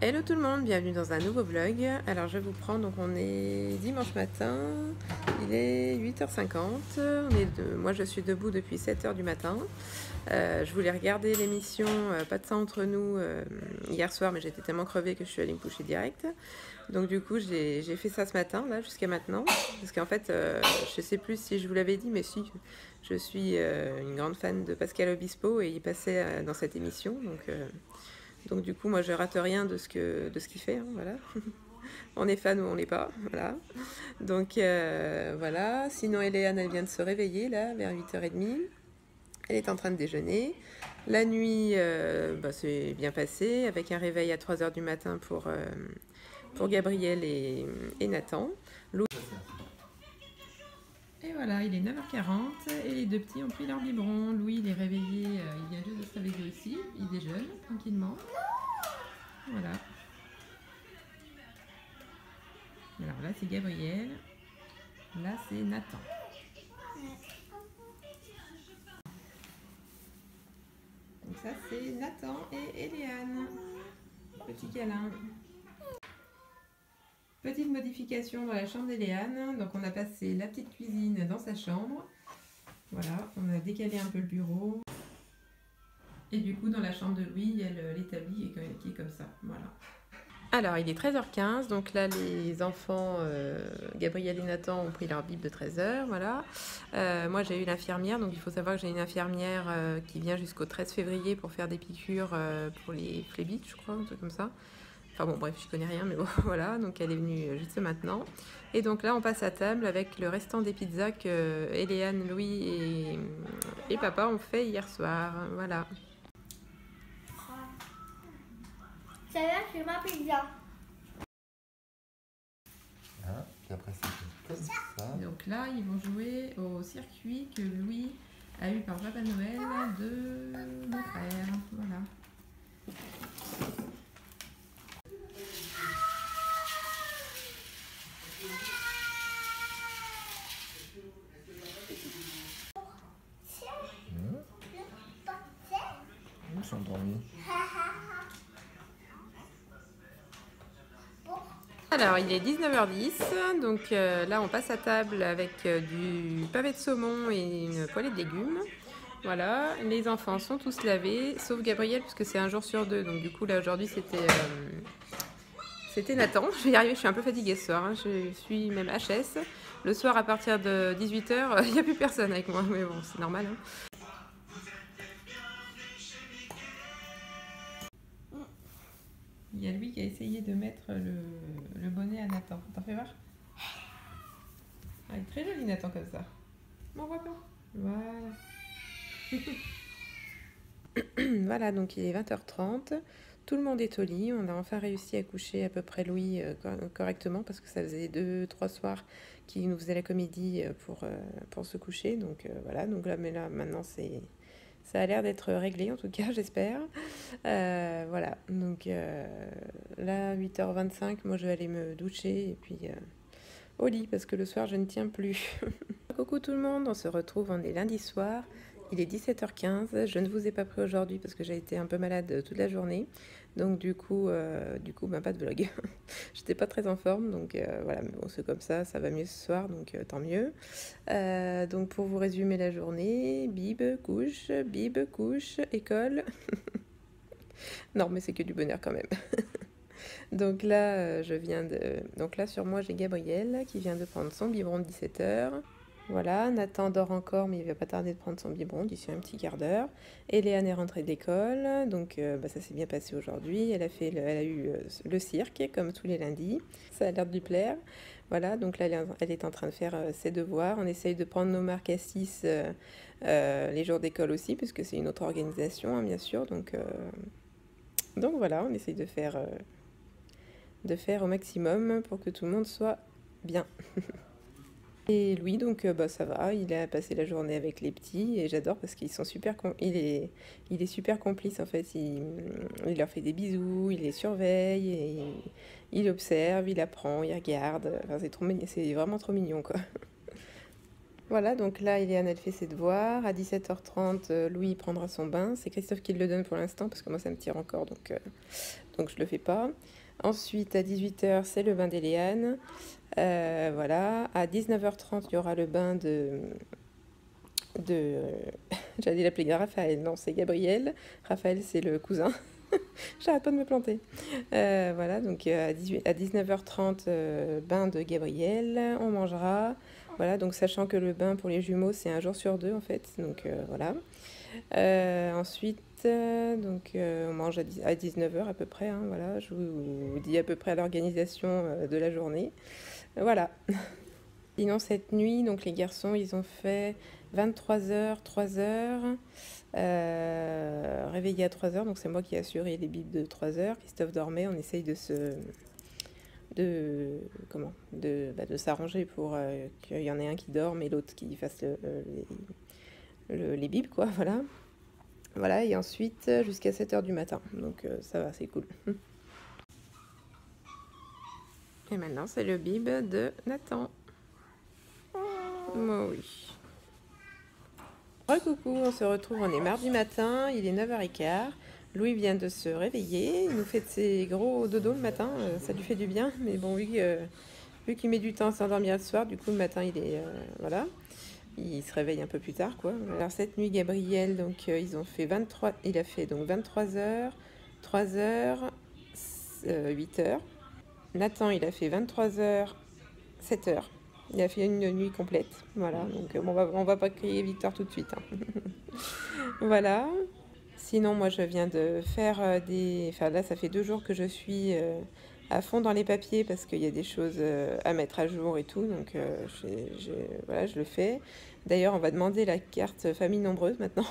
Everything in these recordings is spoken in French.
Hello tout le monde, bienvenue dans un nouveau vlog. Alors je vous prends, donc on est dimanche matin, il est 8h50, moi je suis debout depuis 7h du matin. Je voulais regarder l'émission Pas de sang entre nous hier soir, mais j'étais tellement crevée que je suis allée me coucher direct. Donc du coup j'ai fait ça ce matin, là, jusqu'à maintenant, parce qu'en fait je sais plus si je vous l'avais dit, mais si, je suis une grande fan de Pascal Obispo et il passait dans cette émission, donc du coup, moi, je rate rien de ce qu'il fait, hein, voilà. On est fan ou on l'est pas, voilà. Donc voilà. Sinon, Eléane, elle vient de se réveiller là, vers 8h30. Elle est en train de déjeuner. La nuit, c'est bien passé, avec un réveil à 3h du matin pour Gabriel et Nathan. Et voilà, il est 9h40 et les deux petits ont pris leur biberon. Louis, il est réveillé, il vient juste de se réveiller aussi. Il déjeune tranquillement. Voilà. Alors là, c'est Gabriel. Là, c'est Nathan. Donc ça, c'est Nathan et Eléane. Petit câlin. Petite modification dans la chambre d'Eléane. Donc on a passé la petite cuisine dans sa chambre. Voilà, on a décalé un peu le bureau. Et du coup, dans la chambre de Louis, il y a l'établi qui est comme ça. Voilà. Alors, il est 13h15, donc là, les enfants, Gabriel et Nathan, ont pris leur bib de 13h, voilà. Moi, j'ai eu l'infirmière, donc il faut savoir que j'ai une infirmière qui vient jusqu'au 13 février pour faire des piqûres pour les phlébites, je crois, un truc comme ça. Enfin bon, bref, je connais rien, mais bon, voilà, donc elle est venue juste maintenant. Et donc là, on passe à table avec le restant des pizzas que Eléane, Louis et papa ont fait hier soir, voilà. Celle-là, c'est ma pizza. Hein, puis après, c'est comme ça. Donc là, ils vont jouer au circuit que Louis a eu par Papa Noël de mon frère. Voilà. Ils sont endormis. Alors, il est 19h10, donc là, on passe à table avec du pavé de saumon et une poêlée de légumes. Voilà, les enfants sont tous lavés, sauf Gabriel, puisque c'est un jour sur deux. Donc du coup, là, aujourd'hui, c'était Nathan. Je vais y arriver, je suis un peu fatiguée ce soir, hein. Je suis même HS. Le soir, à partir de 18h, il n'y a plus personne avec moi, mais bon, c'est normal, hein. Il y a lui qui a essayé de mettre le bonnet à Nathan. T'en fais voir? Ah, il est très joli Nathan comme ça. M'en voit pas. Voilà. Voilà, donc il est 20h30. Tout le monde est au lit. On a enfin réussi à coucher à peu près Louis correctement parce que ça faisait 2-3 soirs qu'il nous faisait la comédie pour se coucher. Donc voilà, donc là, mais là maintenant ça a l'air d'être réglé en tout cas, j'espère. Voilà, donc là, 8h25, moi je vais aller me doucher et puis au lit parce que le soir je ne tiens plus. Coucou tout le monde, on se retrouve, on est lundi soir. Il est 17h15, je ne vous ai pas pris aujourd'hui parce que j'ai été un peu malade toute la journée. Donc du coup pas de vlog. J'étais pas très en forme, donc voilà, mais bon, c'est comme ça va mieux ce soir, donc tant mieux. Donc pour vous résumer la journée, bib, couche, école. Non, mais c'est que du bonheur quand même. Donc là, donc là sur moi j'ai Gabriel qui vient de prendre son biberon de 17h. Voilà, Nathan dort encore, mais il va pas tarder de prendre son biberon d'ici un petit quart d'heure. Et Léane est rentrée de l'école, donc ça s'est bien passé aujourd'hui. Elle a eu le cirque, comme tous les lundis. Ça a l'air de lui plaire. Voilà, donc là, elle est en train de faire ses devoirs. On essaye de prendre nos marques à 6 les jours d'école aussi, puisque c'est une autre organisation, hein, bien sûr. Donc voilà, on essaye de faire au maximum pour que tout le monde soit bien. Et Louis, donc ça va, il a passé la journée avec les petits et j'adore parce qu'ils sont il est super complice en fait, il leur fait des bisous, il les surveille, et il observe, il apprend, il regarde, enfin, c'est vraiment trop mignon quoi. Voilà, donc là, Eliane, elle fait ses devoirs. À 17h30, Louis prendra son bain. C'est Christophe qui le donne pour l'instant, parce que moi, ça me tire encore. Donc donc je le fais pas. Ensuite, à 18h, c'est le bain d'Éléane. Voilà. À 19h30, il y aura le bain de j'allais l'appeler Raphaël, non, c'est Gabriel. Raphaël, c'est le cousin. J'arrête pas de me planter. Voilà, donc à 19h30, bain de Gabriel, on mangera. Voilà, donc sachant que le bain pour les jumeaux, c'est un jour sur deux en fait. Donc voilà. Ensuite, on mange à 19h à peu près. Hein, voilà, je vous dis à peu près l'organisation de la journée. Voilà. Sinon, cette nuit, donc les garçons, ils ont fait 23h, 3h. Réveillé à 3h, donc c'est moi qui ai assuré les bips de 3h. Christophe dormait, on essaye de s'arranger pour qu'il y en ait un qui dorme et l'autre qui fasse les bips, quoi, voilà. Voilà, et ensuite jusqu'à 7h du matin, donc ça va, c'est cool. Et maintenant, c'est le bib de Nathan. Oh, oui. Coucou, on se retrouve, on est mardi matin, il est 9h15. Louis vient de se réveiller, il nous fait de ses gros dodos le matin, ça lui fait du bien, mais bon, vu qu'il met du temps à s'endormir le soir, du coup le matin voilà, il se réveille un peu plus tard, quoi. Alors cette nuit, Gabriel, donc il a fait donc 23h, 3h, 8h. Nathan, il a fait 23h, 7h. Il a fait une nuit complète, voilà, donc on va pas crier victoire tout de suite. Hein. Voilà. Sinon, moi, je viens de faire Enfin, là, ça fait 2 jours que je suis à fond dans les papiers parce qu'il y a des choses à mettre à jour et tout, donc voilà, je le fais. D'ailleurs, on va demander la carte famille nombreuse maintenant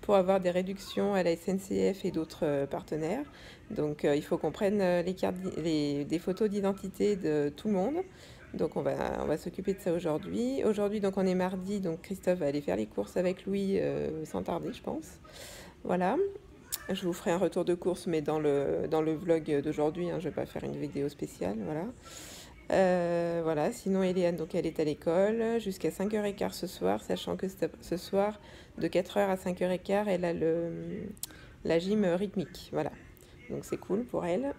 pour avoir des réductions à la SNCF et d'autres partenaires. Donc, il faut qu'on prenne des photos d'identité de tout le monde. Donc on va s'occuper de ça aujourd'hui. Aujourd'hui, donc on est mardi, donc Christophe va aller faire les courses avec Louis sans tarder, je pense. Voilà. Je vous ferai un retour de course, mais dans le vlog d'aujourd'hui, hein, je vais pas faire une vidéo spéciale, voilà. Voilà, sinon Eliane, donc elle est à l'école jusqu'à 5h15 ce soir, sachant que ce soir, de 4h à 5h15, elle a la gym rythmique, voilà. Donc c'est cool pour elle.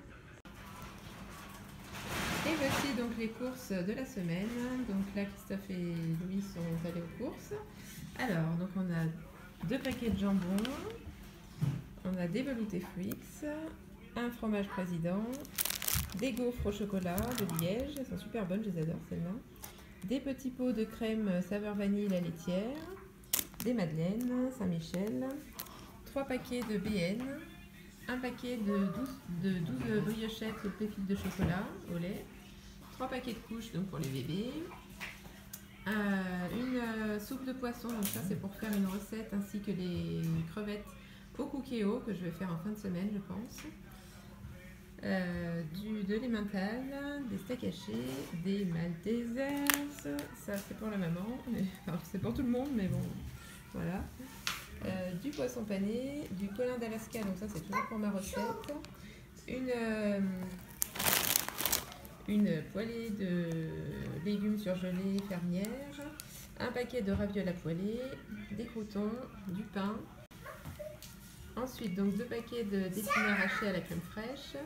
Et voici donc les courses de la semaine. Donc là, Christophe et Louis sont allés aux courses. Alors, donc on a 2 paquets de jambon, on a des veloutés Frix, un fromage président, des gaufres au chocolat de Liège, elles sont super bonnes, je les adore celles-là, des petits pots de crème saveur vanille la laitière, des madeleines Saint-Michel, 3 paquets de BN, un paquet de 12 briochettes pépites de chocolat au lait, 3 paquets de couches donc pour les bébés, une soupe de poisson, donc ça c'est pour faire une recette, ainsi que les crevettes au cookéo que je vais faire en fin de semaine je pense, de l'emmental, des steaks hachés, des maltesers, ça c'est pour la maman, enfin c'est pour tout le monde mais bon voilà. Du poisson pané, du colin d'Alaska, donc ça c'est toujours pour ma recette, une poêlée de légumes surgelés fermière, un paquet de ravioles à poêler, des croûtons, du pain, ensuite donc 2 paquets d'épinards hachés à la crème fraîche,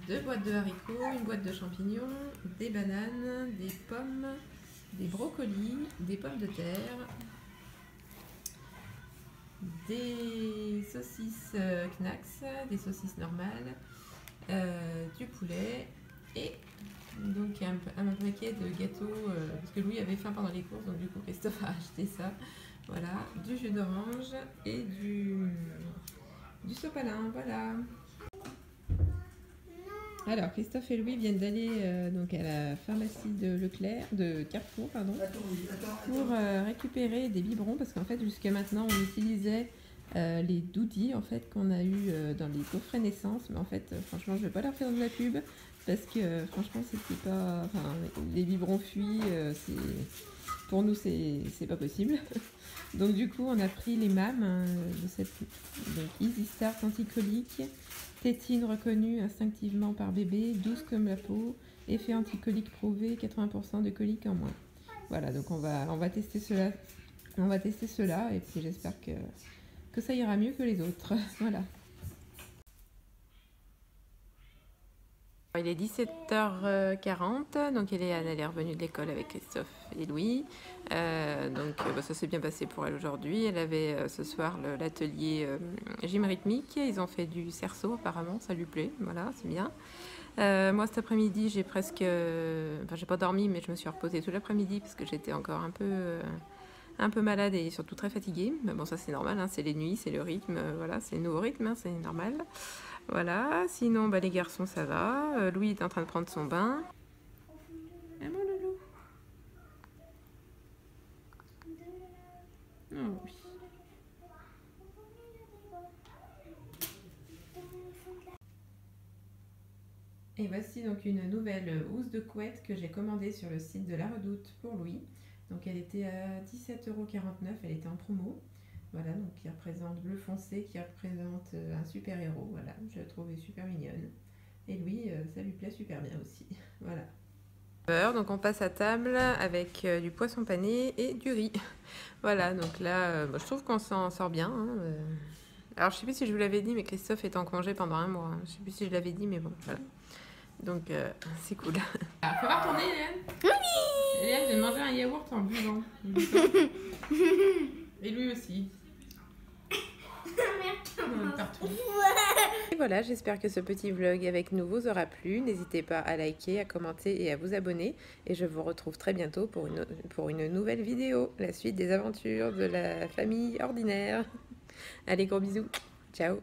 2 boîtes de haricots, une boîte de champignons, des bananes, des pommes, des brocolis, des pommes de terre, des saucisses Knacks, des saucisses normales, du poulet et donc un paquet de gâteaux parce que Louis avait faim pendant les courses, donc du coup Christophe a acheté ça, voilà, du jus d'orange et du sopalin, voilà. Alors Christophe et Louis viennent d'aller donc à la pharmacie de Carrefour, pardon, pour récupérer des biberons, parce qu'en fait jusqu'à maintenant on utilisait les doudis en fait qu'on a eu dans les coffrets naissance, mais en fait franchement je vais pas leur faire de la pub parce que franchement c'était pas, enfin les biberons fuient, pour nous c'est pas possible. Donc du coup on a pris les MAM de cette donc Easy Start anticolique, tétine reconnue instinctivement par bébé, douce comme la peau, effet anticolique prouvé, 80% de colique en moins. Voilà, donc on va tester cela. On va tester cela et puis j'espère que ça ira mieux que les autres. Voilà. Il est 17h40, donc elle est revenue de l'école avec Christophe et Louis. Ça s'est bien passé pour elle aujourd'hui. Elle avait ce soir l'atelier gym rythmique. Ils ont fait du cerceau apparemment, ça lui plaît. Voilà, c'est bien. Moi cet après-midi, j'ai pas dormi, mais je me suis reposée tout l'après-midi parce que j'étais encore un peu malade et surtout très fatiguée. Mais bon, ça c'est normal, hein, c'est les nuits, c'est le rythme, voilà, c'est le nouveau rythme, hein, c'est normal. Voilà, sinon les garçons ça va. Louis est en train de prendre son bain. Ah mon loulou. Oh oui. Et voici donc une nouvelle housse de couette que j'ai commandée sur le site de La Redoute pour Louis. Donc elle était à 17,49 €, elle était en promo. Voilà, donc qui représente bleu foncé, qui représente un super-héros. Voilà, je la trouvais super mignonne. Et Louis, ça lui plaît super bien aussi. Voilà. Donc on passe à table avec du poisson pané et du riz. Voilà, donc là, je trouve qu'on s'en sort bien. Hein. Alors je sais plus si je vous l'avais dit, mais Christophe est en congé pendant 1 mois. Hein. Je sais plus si je l'avais dit, mais bon, voilà. Donc c'est cool. Ah, faut voir tourner, Hélène. Oui. Hélène vient de manger un yaourt en buvant. Et lui aussi. Partout. Et voilà, j'espère que ce petit vlog avec nous vous aura plu. N'hésitez pas à liker, à commenter et à vous abonner. Et je vous retrouve très bientôt pour une nouvelle vidéo. La suite des aventures de la famille ordinaire. Allez, gros bisous. Ciao.